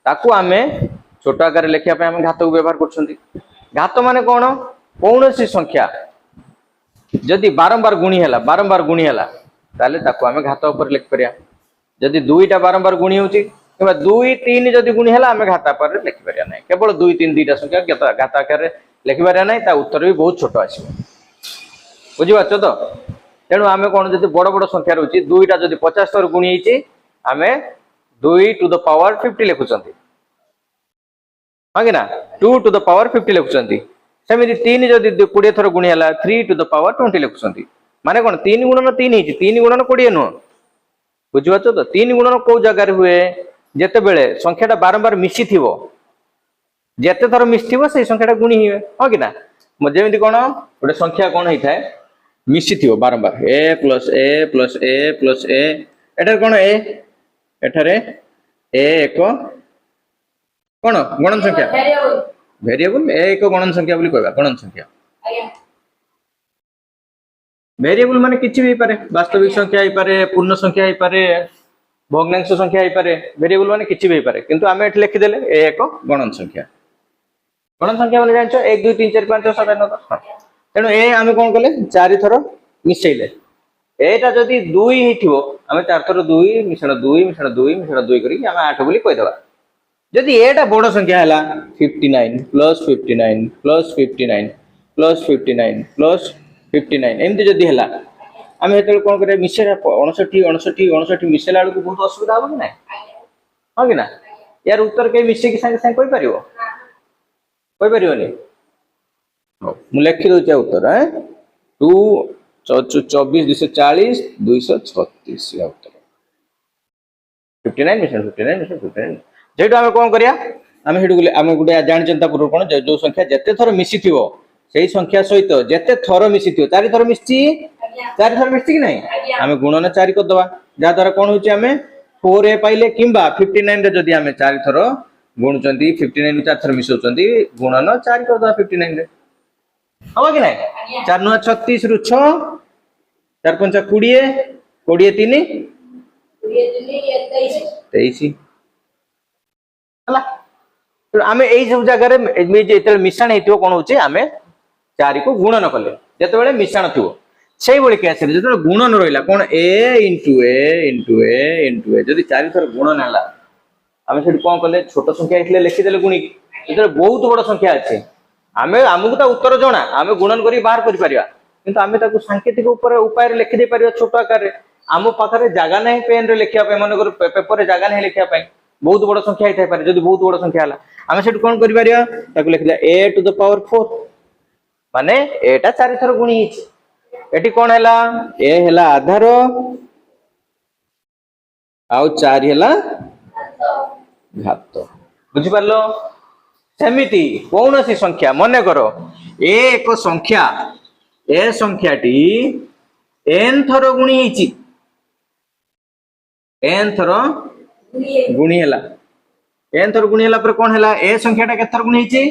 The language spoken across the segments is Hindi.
ताकू आमे छोट आकार लिखा आम घात को व्यवहार कर घात माने कौन कौन सी संख्या जदि बारंबार गुणी है ताले ताकू आमे घात ऊपर लिख परिया जदि दुईटा बारंबार गुणी होची कि दुई तीन जदि गुणी है आम घात पर लिखि परिया नहीं केवल दुई तीन दुईटा संख्या घात आकार लिखि परिया नहीं उत्तर भी बहुत छोट आसो बुझीपार तो तेणु आम कौन जब बड़ बड़ संख्या रोचे दुईटा जब 50 थर गुणी आम 2 to the power 50 लिखुंट हाँ कि ना 2 to the power 50 लिखुंट सेमती 3 जदि 20 थर गुणी है 3 to the power 20 लिखुंट माने कौन 3 गुणन 3 3 गुणन 20 नुह बुझीपार तो 3 गुणन कौ जगार हुए जिते बेले संख्याटा बारंबार मिसी थी जिते थर मिसी से संख्याटा गुणी हुए हाँ कि ना जमी कौन गोटे संख्या कौन होता है मिसी थी बारंबार ए प्लस ए प्लस ए प्लस ए एटार कौन ए एठारे ए एक कौन गणन संख्या वेरिएबल ए एक गणन संख्या बोली कहबा गणन संख्या वेरिएबल माने किछि भी पारे वास्तविक संख्या ही पारे पूर्ण संख्या ही पारे भग्नांश संख्या ही पारे वेरिएबल माने किछि भी पारे किंतु आमे एठ लिखि देले ए एक गणन संख्या माने जानछो 1 2 3 4 5 6 7 8 9 तेणु ए आमे कोन कले 4 थर मिसेइले एटा जदि 2 हिथिबो आमे 4 थर 2 मिश्रण 2 मिश्रण 2 मिश्रण 2 करी आमे 8 बोली कहि देबा जदि एटा बड़ संख्या हला 59 प्लस 59 प्लस 59 प्लस 59 प्लस 59 एमती जदि हला आमे हेतल कोन करे मिसेला 59 59 59 मिसेला को बहुत असुविधा हो कि ना हां कि ना यार उत्तर के मिसे की संगे संगे कोइ परिबो कोइ परिबोनी मु लिखि दो उत्तर है 2 24 240 236 उत्तर 59 मिशन 59 मिशन 59 जेटू आमे कोन करिया आमे हेडू आमे गुडे जानि चिंता पूर्व कोन जो संख्या जत्ते थर मिसी थिवो सेही संख्या सहित जत्ते थर मिसी थिवो 4 थर मिसी 4 थर मिसी कि नहीं आमे गुणन 4 कर दबा जा द्वारा कोन होची आमे 4a पाइले किंबा 59 रे जदी आमे 4 थर गुणचंती 59 रे 4 थर मिसौचंती गुणन 4 कर दबा 59 रे हवा कि नहीं 4 9 36 रु 6 4 5 20 20 3 23 हला तो आमे एई सब जगह रे जे मिश्रण हेतियो कोन होची आमे 4 को गुणन कले जते बेले मिश्रण थिवो सेही बोली केस रे जते गुणन रहिला कोन a * a * a * a जदी 4 थर गुणन हला आमे सेठी कोन कले छोट संख्या हेतले लिखि देले गुणी जते बहुत बड़ संख्या अछि आमे हमकु ता उत्तर जणा आमे गुणन करी बाहर करि परिया किंतु आमे ताकू सांकेतिक ऊपर उपाय रे लिखि दे परिया छोट आकार रे आमो पाखरे जागा नहीं पेन रे लिखिया पे मन कर पेपर रे जागा नहीं लिखिया पे बहुत बड़ संख्या हिथाय पारे जदी बहुत बड़ संख्या हला आमे सेठ कोन करि परिया ताकू लिखिला a to the power 4 माने एटा 4 थर गुणी हिच एटी कोन हला a हला आधार आउ 4 हला घात बुझि पारलो सेमिति कौन सी संख्या मन करो एक संख्या ए संख्याटी n थर गुणी हिची n थर गुणी हला n थर गुणी हला पर कोन हला ए संख्याटा के थर गुणी हिची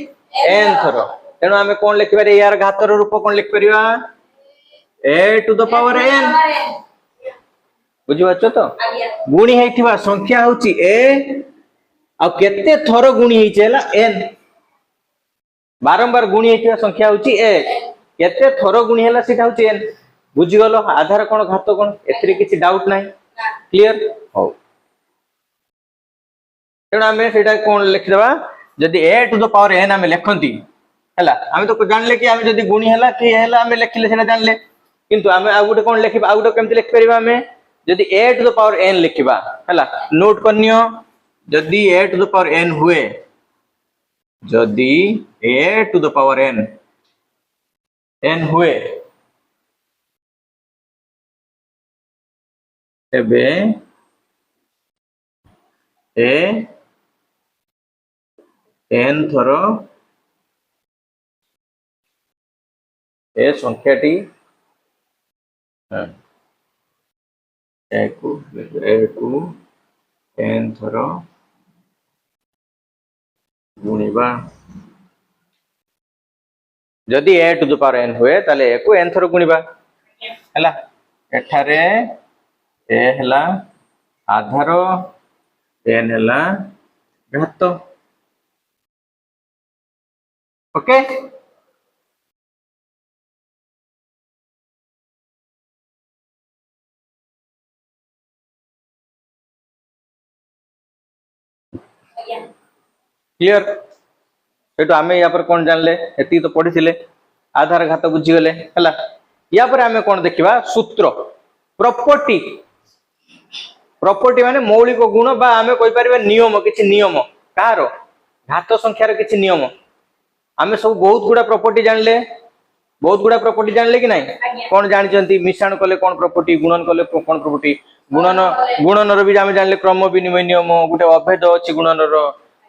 n थर तेनो आमे कोन लिखि पारे यार घातर रूप कोन लिखि परिबा a to the power n बुझि बाचो तो गुणी हेतिबा संख्या होची a आ केते थर गुणी हिचेला n बारंबार गुणी हेतिबा संख्या होची a केते थर गुणी हला सेटा होची n बुझि गलो आधार कोन घात कोन एतरे किछि डाउट नाही क्लियर हो तेना हमें सेटा कोन लिख देबा जदी a to the power n हमें लिखंती हला हमें तो जानले कि हमें जदी गुणी हला कि हला हमें लिखले सेटा जानले किंतु हमें आ गुटे कोन लिखिबा आ गुटे केमति लिख परिबा हमें जदी a to the power n लिखिबा हला नोट करनियो जदी a to the power n हुए जदी a to the power n हुए एबे a n थर ए संख्याटी ए को n थर गुणिबा जदि a to the power n हुए ताले a को n थर गुणिबा हला एठारे a हला आधार n हला घात। Okay, clear. सेटू आमे या पर कौन जानले एती तो पढ़ी आधार घात बुझीगले है। या पर आमे कौन देखिबा सूत्र प्रॉपर्टी। प्रॉपर्टी माने मौलिक गुण बा आमे कोइ परिबा नियम, किछि नियम कार घात संख्यार किछि नियम। आमे सब बहुत गुडा प्रॉपर्टी जानले, बहुत गुडा प्रॉपर्टी जानले कि नहीं। कौन जानचंती मिश्रण कले कौन प्रॉपर्टी, गुणन कले कौन प्रॉपर्टी। गुणन गुणन रो भी आमे जानले क्रम विनिमय नियम गुटे अभेद अछि। गुणन रो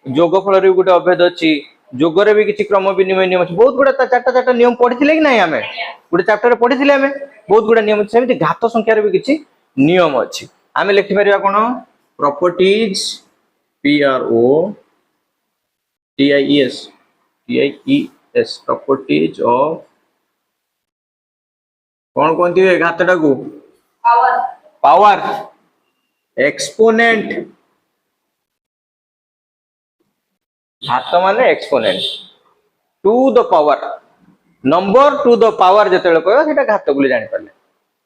जोगफल रे गुटे अभेद अछि। जोगरे भी किछि क्रम विनिमय नियम अछि। बहुत गुडा चारटा चारटा नियम पढ़िथिले कि नहीं। आमे गुटे चैप्टर रे पढ़िथिले आमे बहुत गुडा नियम। सेमिति घात संख्यार भी किछि नियम अछि। आमे लिखि परिबा कोन properties P R O T I E S properties of कौन कौन थी घातटा को पावर पावर एक्सपोनेंट। घात माने exponent to the power number to the power जेतेबेले कहयो सेटा घात बोली जानि परले।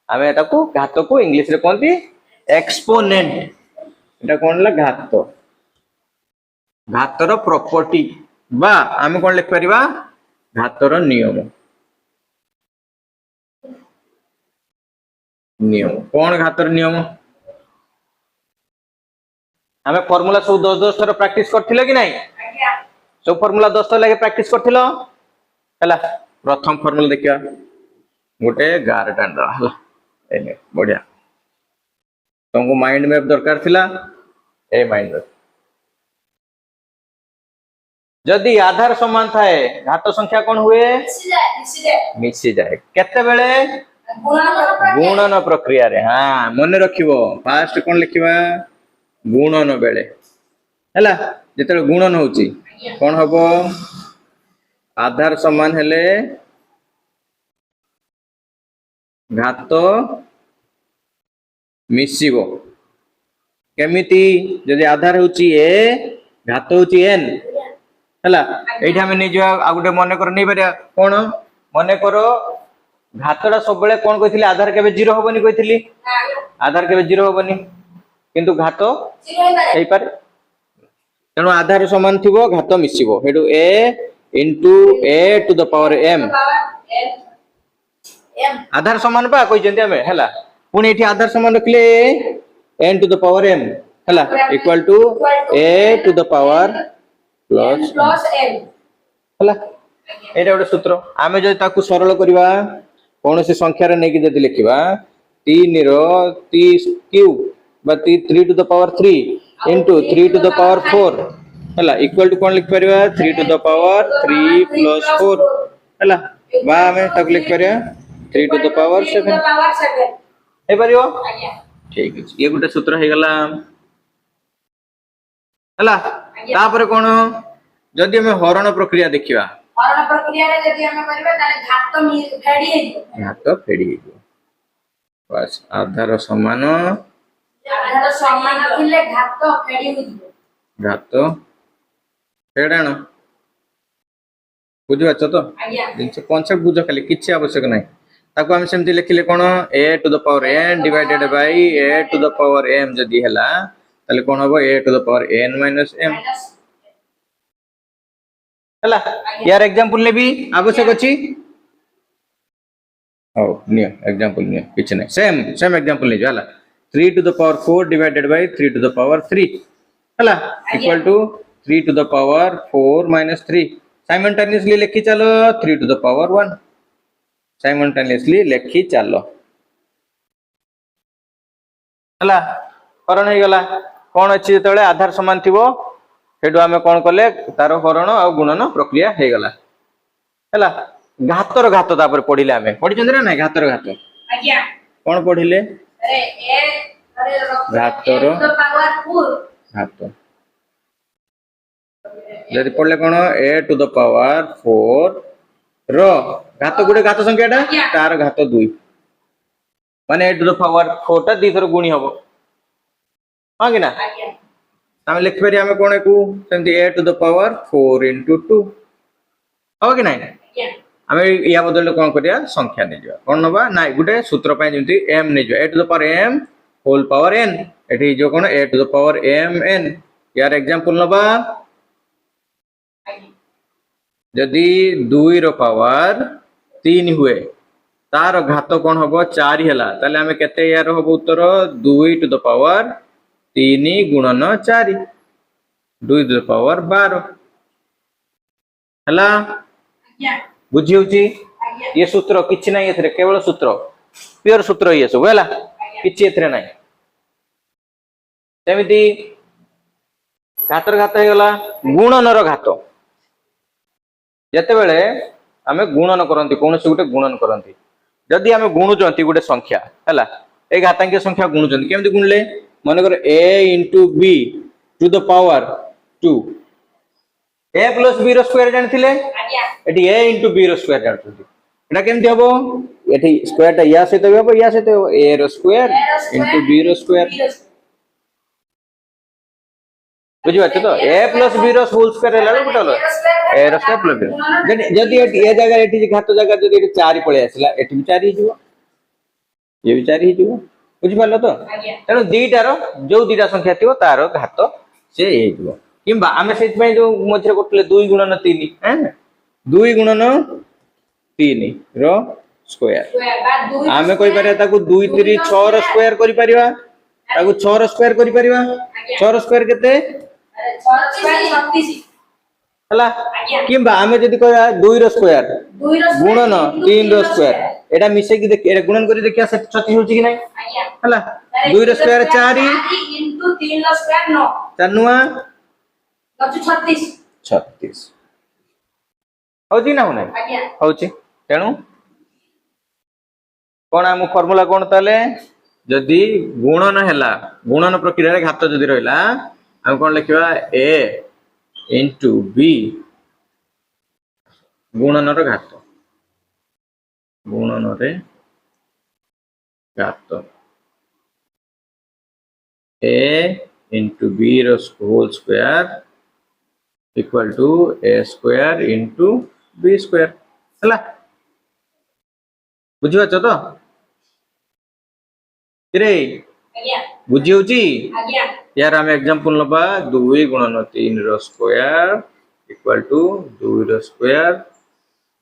आमे ताको घात को इंग्लिश रे कोनती एक्सपोनेंट। एटा कोन ला घात। घातर प्रॉपर्टी बा आमे कोन लिख परिबा घातर नियम। नियम कौन घातर नियम। आमे फार्मूला सब 10 थर प्रैक्टिस करथिले कि नहीं। सब फार्मूला 10 थर लागे प्रैक्टिस करथिलो हला। प्रथम फार्मूला देखिया गोटे गार टांडा हला एने बढ़िया। तुमको माइंड मैप दरकार थिला ए माइंड मैप। जदि आधार समान थाए घात संख्या कौन हुए मिसी जाए केते बेले गुणन प्रक्रिया रे। हाँ मन रखिबो फास्ट कौन लिखिबा गुणन बेले हैला। जेते गुणन होची कौन हबो आधार समान हेले घात मिसिबो केमिति। जदि आधार होची ए घात होची एन हैला। एठी हमें नै जो आ गुटे मने कर नै परिया कोन मने करो घातडा सब बेले कोन कहिथिले आधार केबे 0 होबनी कहिथिली। आधार केबे 0 होबनी किंतु घात 0 हेई पारे। तेणु आधार समान थिबो घात मिसिबो हेडु a into a to the power m। आधार समान बा कहिजंती हमें हैला। पुनी एठी आधार समान रखले n to the power m हैला equal to a to the power plus m हैला। एटा गोटे सूत्र। आमे जदि ताकू सरल करबा कोन से संख्या रे नै कि जदि लिखिबा 3 रो 30 क्यूब बा 3 to the power 3 into 3 to the power 4 हैला इक्वल टू कोन लिख परिबा 3 to the power 3 plus 4 हैला। बा हमें तक लिख परिया 3 to the power 7 हे परियो ठीक है। ये गोटे सूत्र हे गला हैला। तापर कोन जदि हमें हरण प्रक्रिया देखिबा हरण प्रक्रिया रे जदि हमें करबा ताले घात फेडी हे बस आधार समान थिले घात फेडी हो घात फेडाण बुझ बाच तो जिंस कांसेप्ट बुझ खाली किछि आवश्यक नाही। ताको हम सेमति लिखिले कोन a to the power n divided by a to the power m जदि हैला ताले कोन होबो a to the power n minus m हैला। यार एग्जांपल ले भी आवश्यक अछि। ओ नियो एग्जांपल नियो किछ नै सेम एग्जांपल ले जाला 3 to the power 4 divided by 3 to the power 3 हैला equal to 3 to the power 4 minus 3 simultaneously लिखि चलो 3 to the power 1 साइमल्टेनियसली लिखि चलो हैला। हरण हे गला कोन अछि जेतेबेले आधार समान थिबो हेडु आमे कोन करले तारो हरण आ गुणन प्रक्रिया हे गला हैला। घातर घात तापर पढिले आमे पढि चंद्र ना घातर घात आज्ञा कोन पढिले अरे ए अरे घातर घात जदि पढले कोन a to the power 4 रो घात गुडे घात संख्याटा तार घात 2 माने a to the power 4 टा दी थर गुणी हबो हां कि ना। आम लिखिपर आम कौन को a to the power 4 into 2 हम कि नहीं आम या बदल कौन करिया संख्या नहीं जा कौन नबा ना गोटे सूत्र पाए जेमति m नहीं जा a to the power m whole power n एठी जो कौन a to the power m n यार एग्जांपल नबा जदि 2 रो पावर 3 हुए तार घात कौन हम 4 है ताले आम केते यार हम उत्तर 2 to the power 3 गुणन 4 2 to the power 12 है बुझी होची ये सूत्र किछि नहीं एथरे केवल सूत्र प्योर सूत्र ये सब हैला किछि एथरे नहीं सेमिति घातर घात हे गला गुणनर घात जते बेले आमे गुणन करंती कोनसे गुटे गुणन करंती जदि आमे गुणुचंती गुटे संख्या हैला ए घातांक संख्या गुणुचंती केमति गुणले माने कर a into b to the power 2 a plus b रो स्क्वायर जानथिले एटी a into b रो स्क्वायर जानथि एटा केमति हबो एटी स्क्वायर ता या सहित हबो या सहित a रो स्क्वायर into b रो स्क्वायर बुझि बात तो a plus b रो होल स्क्वायर हैला गुटलो a रो स्क्वायर प्लस b जदि एटी ए जगह एटी घात जगह जदि एटी 4 पळे आसला एटी भी 4 ही जीवो ये भी 4 ही जीवो बुझि पालो तो तेनो दीटारो जो दीटा संख्या थिवो तारो घात से हे जीवो किंबा आमे सेत में जो मझरे कोटले 2 गुणन 3 हैं 2 गुणन 3 रो स्क्वायर आमे कोइ पारे ताकू 2 3 6 रो स्क्वायर करि परिबा ताकू 6 रो स्क्वायर करि परिबा 6 रो स्क्वायर केते 6 रो स्क्वायर 36 हला किंबा आमे जदी कहया 2 रो स्क्वायर गुणन 3 रो स्क्वायर एटा मिसे की देख एटा गुणन करी देखिया 36 होची कि नै हला 2 रो स्क्वायर 4 into 3 रो स्क्वायर 9 तनुआ 36 होची ना होना होची तेनु कोन आम फार्मूला कोन ताले जदी गुणन हैला गुणन प्रक्रिया रे घात जदी रहला हम कोन लिखिबा a into b गुणन रो घात गुणन रे घात a into b रो whole square equal to a square into b square हला बुझियो तो रे बुझी होची यार हम एग्जांपल लबा 2 गुणन 3 रो स्क्वायर इक्वल टू 2 रो स्क्वायर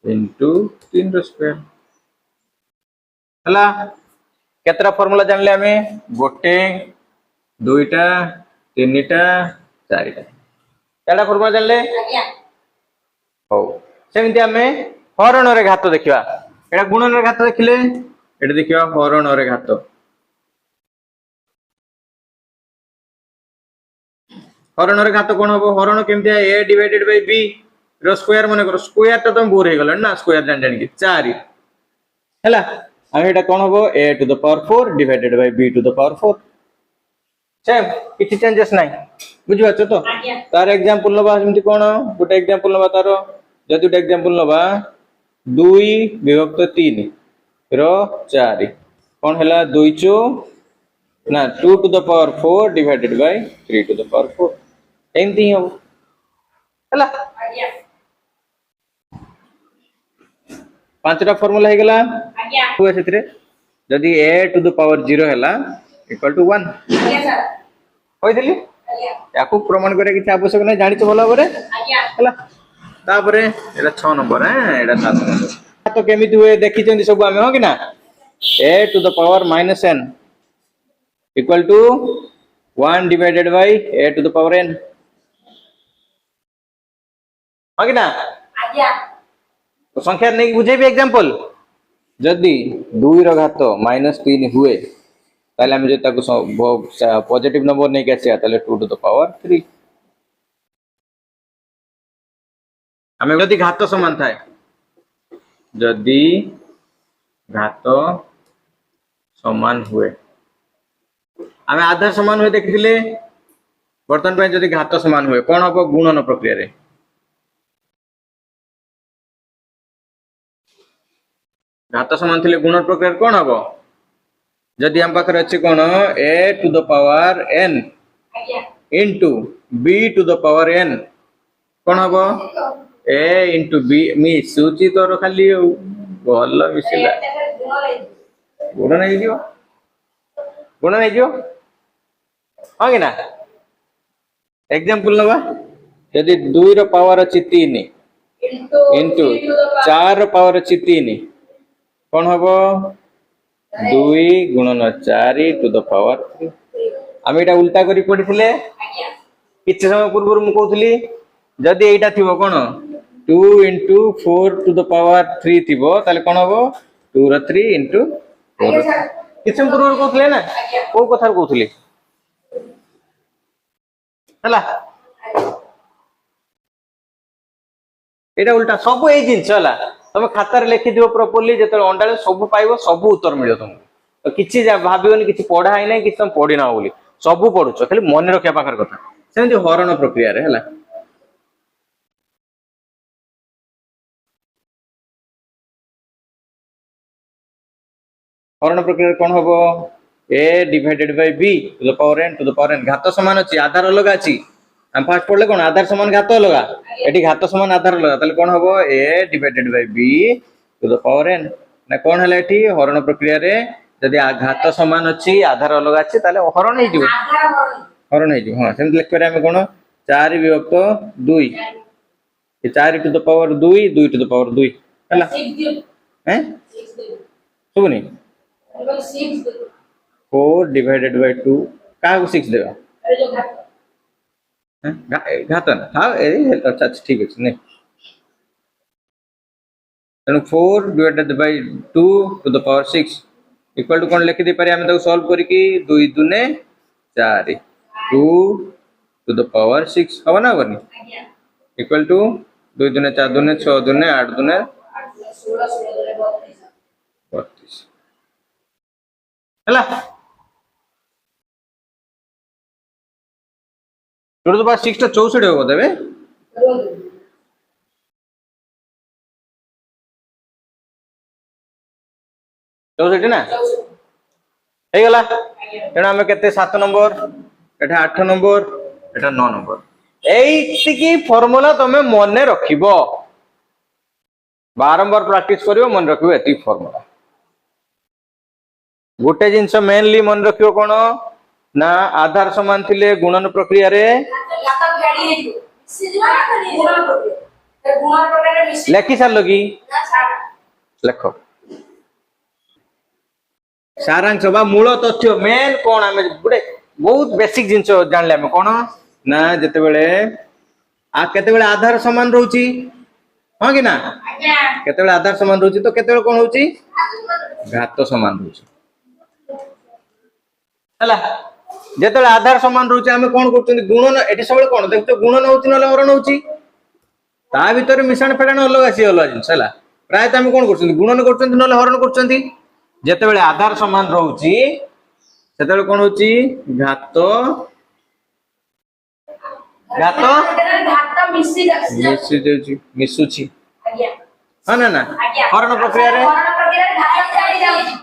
into 3 रो स्क्वायर हला केतरा फार्मूला जानले हमें गोटे दुईटा तीनटा चारटा केडा फार्मूला जानले हो सेमिति हमें हरण रे घात देखिबा एडा गुणन रे घात देखिले एडा देखिबा हरण रे घात हरण रे घात कोन हबो हरण केमति a डिवाइडेड बाय b रो स्क्वायर माने करो स्क्वायर तो तुम बोर हे गलन ना स्क्वायर जान जान के 4 हैला हम एटा कोन हबो a to the power 4 divided by b to the power 4 same किछि चेंजेस नाही बुझि बात तो तार एग्जांपल लबा जेमति कोन गोटे एग्जांपल लबा तारो जदि गोटे एग्जांपल लबा 2 विभक्त 3 रो 4 कोन हैला 2 चो ना 2 to the power 4 divided bye 3 to the power 4 एमति हो हैला पांचटा फार्मूला हे गेला हुए सेतरे जदि a to the power 0 हैला इक्वल टू 1 सर होय दिली याकू प्रमाण करे कि आवश्यक नै जानि छ भला बरे हैला तापरे एटा 6 नंबर है एटा 7 नंबर तो केमिति हुए देखि चंदी सब आमे हो कि ना a to the power minus n equal to 1 divided by a to the power n हो कि ना तो संख्या नहीं बुझे भी एग्जांपल जदी 2 रो घात -3 हुए ताले हम जे ताको पॉजिटिव नंबर नहीं कैसे ताले 2 to the power 3 हमें जदी घात समान थाए जदी घात समान हुए हमें आधार समान हुए देखिले बर्तन पे जदी घात समान हुए कोन हबो गुणन प्रक्रिया रे घात समान थिले गुणन प्रक्रिया कोन हबो जदी हम पाखरे अछि कोन a to the power n into B to the power N कौन हम ए इंटू बी मिशुची तोर खाली भल मिशिला गुण नहीं जीव गुण नहीं जीव हाँ कि ना एग्जांपल नवा यदि 2 रो पावर अछि 3 इंटू 4 रो पावर अछि 3 कौन हम 2 गुणन 4 टू द पावर 3 आम एटा उल्टा करी पढ़िथिले किछ समय पूर्व मु कहउथली जदि एटा थिबो कोन 2 इंटू 4 टू द पावर 3 थिबो ताले कोन हबो 2 रो 3 इंटू 4 किछ समय पूर्व कहउथले ना को कथा कहउथली हला एटा उल्टा सब ए जिंस हला तुम खाता रे लिखि दियो प्रॉपर्ली जेते अंडाले सब पाइबो सब उत्तर मिलियो तुमको तो किछि भाबियोनी किछि पढ़ा है नै किछि तुम पढ़ी ना बोली सब पढुछ खाली मन रखिया पाखर कथा सेमति हरण प्रक्रिया रे हला हरण प्रक्रिया कोन हबो a divided by b to the power n घात समान अछि आधार अलग अछि हम फास्ट पढ़ले कोन आधार समान घात अलग एठी घात समान आधार अलग ताले कोन हबो a divided by b to the power n ना कोन हला एठी हरण प्रक्रिया रे यदि घात समान अछि आधार अलग अछि ताले हरण हे जिवो हरण हे जिवो हां सेम लिख करे हम कोन 4 विभक्त 2 ये 4 to the power 2 2 to the power 2 हला हैं सुबनी 4 डिवाइडेड बाय 2 का 6 देबा घात ना हां अच्छा ठीक है नहीं तेणु 4 divided by 2 to the power 6 equal to कौन लिखि दे पारे हमें तो सॉल्व करिकी 2 दुने 4 2 टू द पावर 6 हबो ना बनी इक्वल टू 2 दुने 4 दुने 6 दुने 8 दुने 32 हला टू द पावर 6 टा 64 हो देबे चौसठी ना हे गला तेणु आम के 7 नंबर एटा 8 नंबर एटा 9 नंबर एई फॉर्मूला तमे मन रखिबो बारंबार प्रैक्टिस करियो मन रखिबो एती फॉर्मूला गोटे जिंस मेनली मन रखियो कोन ना आधार समान थिले गुणन प्रक्रिया रे लेखि सार लगी लेखो सारांश बा मूल तथ्य मेन कोन आमे गुडे बहुत बेसिक जिंस जानले आमे कोन ना जते बेले केते बेले आधार समान रहउची हां कि ना केते बेले आधार समान रहउची तो केते बेले कोन होउची घात समान रहउची हला जते बेले आधार समान रहउची आमे कोन करचनी गुणन एठी सबले कोन देखतो गुणन होउची नले हरण होउची ता भीतर मिश्रण फेडान अलग आसी अलग जिंस हला प्राय त आमे कोन करचनी गुणन करचनी नले हरण करचनी जेते बेले आधार समान रहउची सेते बेले कोन होउची घात घात घात मिसी देउची मिसुची आज्ञा हां ना ना हरण प्रक्रिया रे घात छाडी जाउची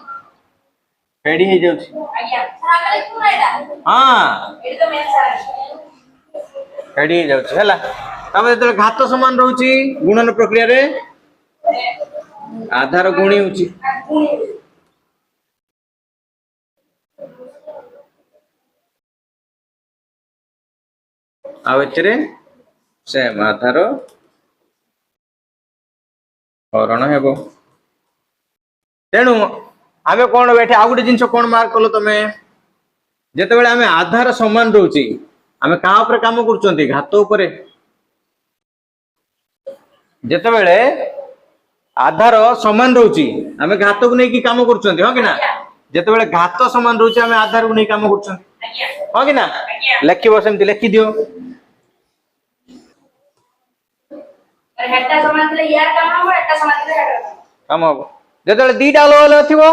फेडी हे जाउची आज्ञा सागले कोन एटा हां एटा तो मेन सारा फेडी हे जाउची हला तबे जेते घात समान रहउची गुणन प्रक्रिया रे आधार गुणी होउची आवेचरे सेम आधार हरण हेबो तेणु आमे कोन बैठे आ गुटे जिंस कोन मार्क कलो तमे जेते बेले आमे आधार समान रहउची आमे का ऊपर काम करचंती घात ऊपर जेते बेले आधार समान रहउची आमे घात को नै की काम करचंती हो कि ना जेते बेले घात समान रहउची आमे आधार को नै काम करचंती हो कि ना लेखिबो सेमति लेखि दियो हेटा समान थले यार काम हो हेटा समान थले हेटा काम हो जेते बेले दीटा अलग अलग थिबो